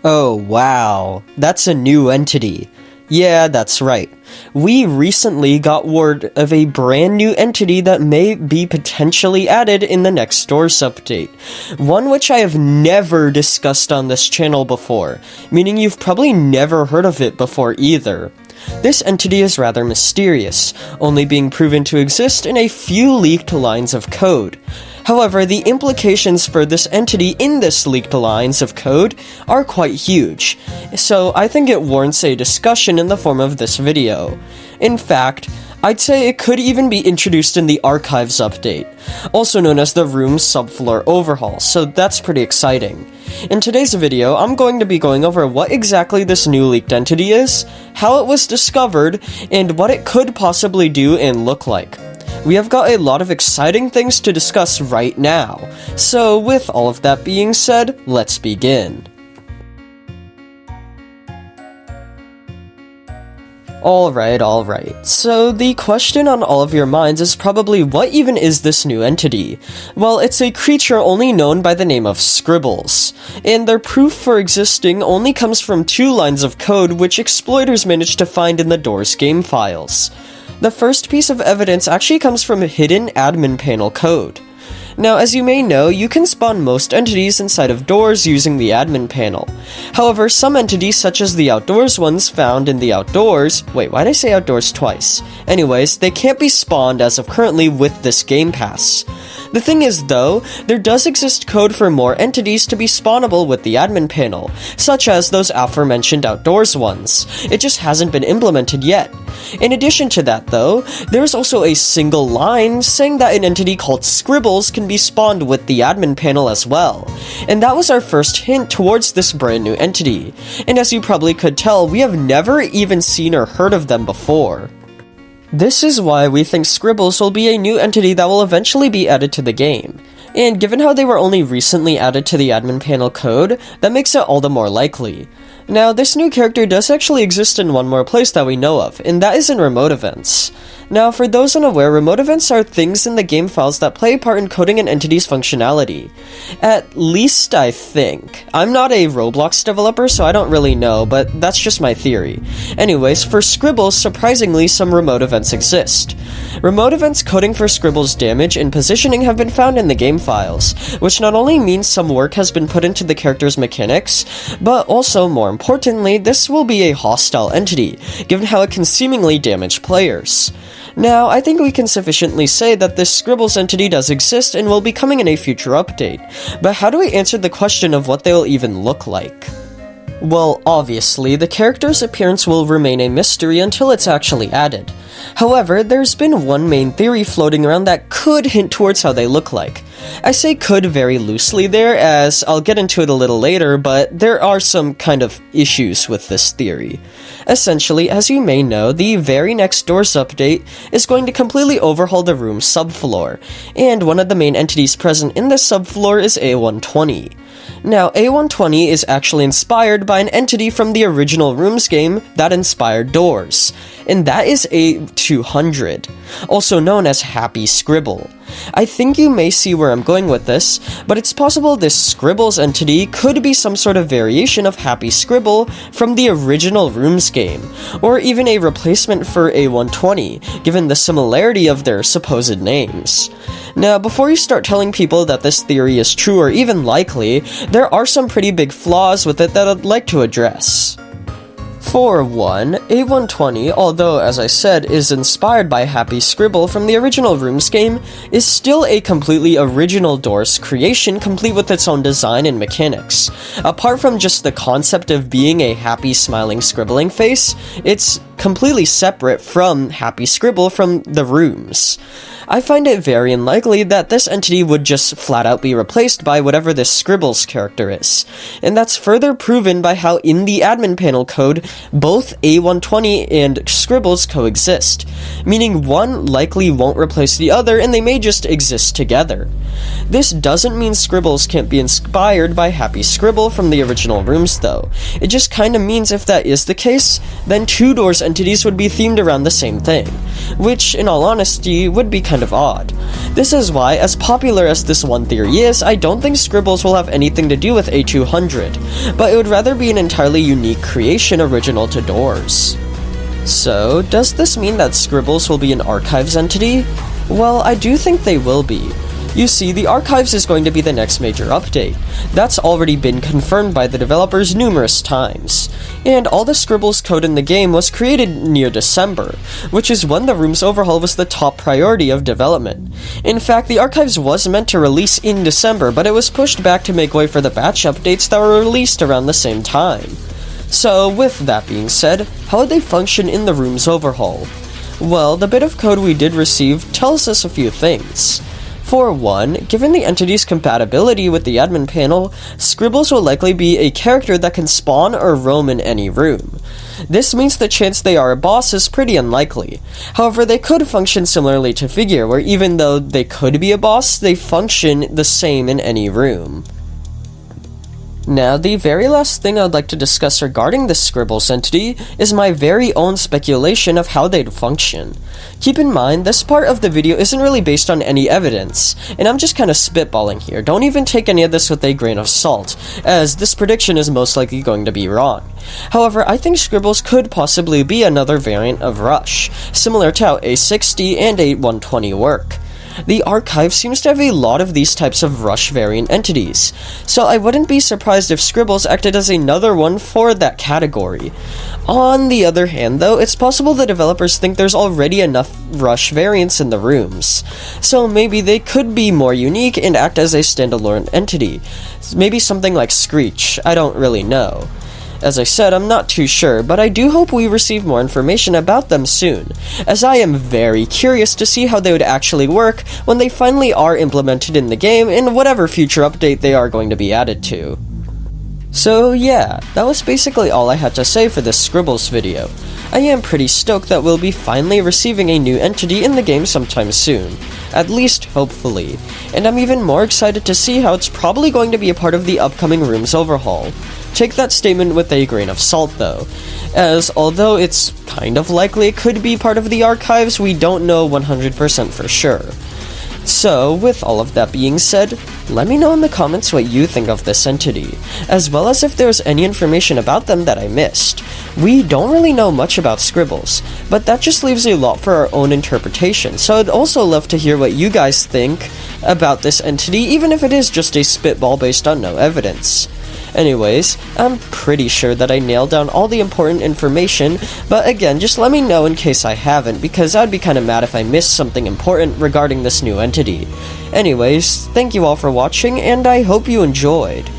Oh wow, that's a new entity. Yeah, that's right. We recently got word of a brand new entity that may be potentially added in the next Doors update. One which I have never discussed on this channel before, meaning you've probably never heard of it before either. This entity is rather mysterious, only being proven to exist in a few leaked lines of code. However, the implications for this entity in this leaked lines of code are quite huge, so I think it warrants a discussion in the form of this video. In fact, I'd say it could even be introduced in the Archives update, also known as the Room's Subfloor Overhaul, so that's pretty exciting. In today's video, I'm going to be going over what exactly this new leaked entity is, how it was discovered, and what it could possibly do and look like. We have got a lot of exciting things to discuss right now, so with all of that being said, let's begin. Alright, so the question on all of your minds is probably what even is this new entity? Well, it's a creature only known by the name of Scribbles, and their proof for existing only comes from 2 lines of code which exploiters managed to find in the Doors game files. The first piece of evidence actually comes from a hidden admin panel code. Now, as you may know, you can spawn most entities inside of Doors using the admin panel. However, some entities such as the Outdoors ones found in the Outdoors— wait, why'd I say Outdoors twice? Anyways, they can't be spawned as of currently with this Game Pass. The thing is though, there does exist code for more entities to be spawnable with the admin panel, such as those aforementioned Outdoors ones. It just hasn't been implemented yet. In addition to that though, there's also a single line saying that an entity called Scribbles can be spawned with the admin panel as well. And that was our first hint towards this brand new entity. And as you probably could tell, we have never even seen or heard of them before. This is why we think Scribbles will be a new entity that will eventually be added to the game. And given how they were only recently added to the admin panel code, that makes it all the more likely. Now, this new character does actually exist in one more place that we know of, and that is in remote events. Now, for those unaware, remote events are things in the game files that play a part in coding an entity's functionality. At least I think. I'm not a Roblox developer, so I don't really know, but that's just my theory. Anyways, for Scribbles, surprisingly, some remote events exist. Remote events coding for Scribbles' damage and positioning have been found in the game files, which not only means some work has been put into the character's mechanics, but also, more importantly, this will be a hostile entity, given how it can seemingly damage players. Now, I think we can sufficiently say that this Scribbles entity does exist and will be coming in a future update, but how do we answer the question of what they will even look like? Well, obviously, the character's appearance will remain a mystery until it's actually added. However, there's been one main theory floating around that could hint towards how they look like. I say could very loosely there, as I'll get into it a little later, but there are some kind of issues with this theory. Essentially, as you may know, the very next Doors update is going to completely overhaul the room's subfloor, and one of the main entities present in this subfloor is A120. Now, A120 is actually inspired by an entity from the original Rooms game that inspired Doors, and that is A200, also known as Happy Scribble. I think you may see where I'm going with this, but it's possible this Scribbles entity could be some sort of variation of Happy Scribble from the original Rooms game, or even a replacement for A120, given the similarity of their supposed names. Now, before you start telling people that this theory is true or even likely, there are some pretty big flaws with it that I'd like to address. For one, A120, although as I said is inspired by Happy Scribble from the original Rooms game, is still a completely original Doors creation complete with its own design and mechanics. Apart from just the concept of being a happy smiling scribbling face, it's completely separate from Happy Scribble from the Rooms. I find it very unlikely that this entity would just flat out be replaced by whatever this Scribbles character is, and that's further proven by how in the admin panel code, both A120 and Scribbles coexist, meaning one likely won't replace the other and they may just exist together. This doesn't mean Scribbles can't be inspired by Happy Scribble from the original Rooms though. It just kinda means if that is the case, then 2 Doors entities would be themed around the same thing, which, in all honesty, would be kind of odd. This is why, as popular as this one theory is, I don't think Scribbles will have anything to do with A200, but it would rather be an entirely unique creation original to Doors. So, does this mean that Scribbles will be an Archives entity? Well, I do think they will be. You see, the Archives is going to be the next major update. That's already been confirmed by the developers numerous times. And all the Scribbles code in the game was created near December, which is when the room's overhaul was the top priority of development. In fact, the Archives was meant to release in December, but it was pushed back to make way for the batch updates that were released around the same time. So, with that being said, how would they function in the room's overhaul? Well, the bit of code we did receive tells us a few things. For one, given the entity's compatibility with the admin panel, Scribbles will likely be a character that can spawn or roam in any room. This means the chance they are a boss is pretty unlikely. However, they could function similarly to Figure, where even though they could be a boss, they function the same in any room. Now, the very last thing I'd like to discuss regarding this Scribbles entity is my very own speculation of how they'd function. Keep in mind, this part of the video isn't really based on any evidence, and I'm just kinda spitballing here. Don't even take any of this with a grain of salt, as this prediction is most likely going to be wrong. However, I think Scribbles could possibly be another variant of Rush, similar to how A60 and A120 work. The Archive seems to have a lot of these types of Rush variant entities, so I wouldn't be surprised if Scribbles acted as another one for that category. On the other hand, though, it's possible the developers think there's already enough Rush variants in the rooms, so maybe they could be more unique and act as a standalone entity. Maybe something like Screech, I don't really know. As I said, I'm not too sure, but I do hope we receive more information about them soon, as I am very curious to see how they would actually work when they finally are implemented in the game in whatever future update they are going to be added to. So yeah, that was basically all I had to say for this Scribbles video. I am pretty stoked that we'll be finally receiving a new entity in the game sometime soon. At least, hopefully. And I'm even more excited to see how it's probably going to be a part of the upcoming room's overhaul. Take that statement with a grain of salt though, as although it's kind of likely it could be part of the Archives, we don't know 100% for sure. So, with all of that being said, let me know in the comments what you think of this entity, as well as if there's any information about them that I missed. We don't really know much about Scribbles, but that just leaves a lot for our own interpretation, so I'd also love to hear what you guys think about this entity, even if it is just a spitball based on no evidence. Anyways, I'm pretty sure that I nailed down all the important information, but again, just let me know in case I haven't, because I'd be kinda mad if I missed something important regarding this new entity. Anyways, thank you all for watching, and I hope you enjoyed.